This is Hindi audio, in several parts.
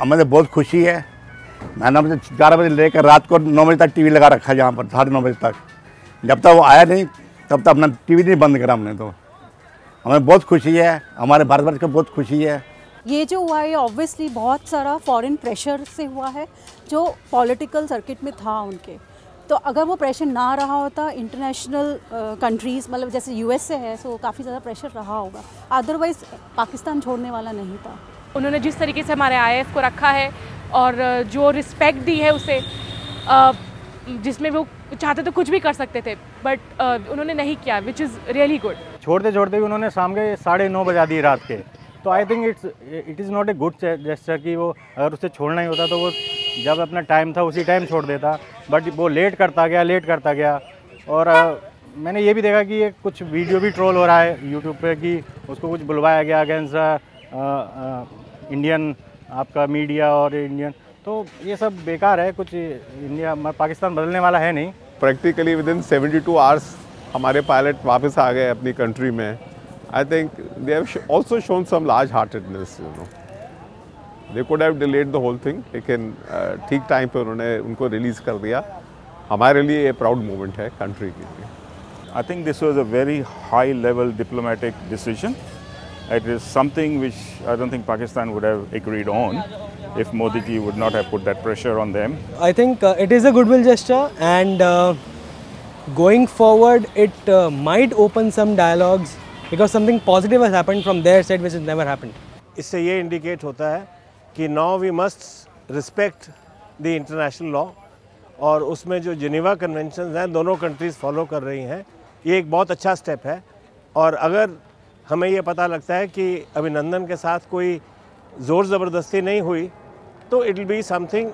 हमें तो बहुत खुशी है। मैंने मुझे 11 बजे लेकर रात को 9 बजे तक टीवी लगा रखा है यहाँ पर, 9:30 बजे तक। जब तक वो आया नहीं तब तक अपना टीवी नहीं बंद करा हमने। तो हमें बहुत खुशी है, हमारे भारतवर्ष को बहुत खुशी है। ये जो हुआ है ऑब्वियसली बहुत सारा फॉरेन प्रेशर से हुआ है जो पॉलिटिकल सर्किट में था उनके। तो अगर वो प्रेशर ना रहा होता इंटरनेशनल कंट्रीज़ मतलब जैसे यूएस से है, सो काफ़ी ज़्यादा प्रेशर रहा होगा, अदरवाइज़ पाकिस्तान छोड़ने वाला नहीं था। उन्होंने जिस तरीके से हमारे आईएएफ को रखा है और जो रिस्पेक्ट दी है उसे, जिसमें वो चाहते तो कुछ भी कर सकते थे बट उन्होंने नहीं किया, विच इज़ रियली गुड। छोड़ते छोड़ते भी उन्होंने शाम के 9:30 बजा दिए रात के। तो I think it is not a good gesture कि वो अगर उसे छोड़ना ही होता तो वो जब अपना टाइम था उसी टाइम छोड़ देता, बट वो लेट करता गया। और मैंने ये भी देखा कि ये कुछ वीडियो भी ट्रोल हो रहा है यूट्यूब पे कि उसको कुछ बुलवाया गया अगेंस्ट इंडियन आपका मीडिया और इंडियन। तो ये सब बेकार है, कुछ इंडिया पाकिस्तान बदलने वाला है नहीं। प्रैक्टिकली विदिन 72 आवर्स हमारे पायलट वापस आ गए अपनी कंट्री में। I think they have also shown some large heartedness, you know. They could have delayed the whole thing, लेकिन ठीक टाइम पे उन्होंने उनको रिलीज़ कर दिया। हमारे लिए ये प्राउड मोमेंट है कंट्री के लिए। I think this was a very high level diplomatic decision. It is something which I don't think Pakistan would have agreed on if Modi ji would not have put that pressure on them. I think it is a goodwill gesture, and going forward it might open some dialogues because something positive has happened from their side which has never happened. इससे ये इंडिकेट होता है कि now we must respect the international law, और उसमें जो जिनेवा कन्वेंशंस हैं दोनों कंट्रीज़ फॉलो कर रही हैं। ये एक बहुत अच्छा स्टेप है। और अगर हमें ये पता लगता है कि अभिनंदन के साथ कोई ज़ोर ज़बरदस्ती नहीं हुई तो it will be something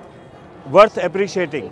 worth appreciating.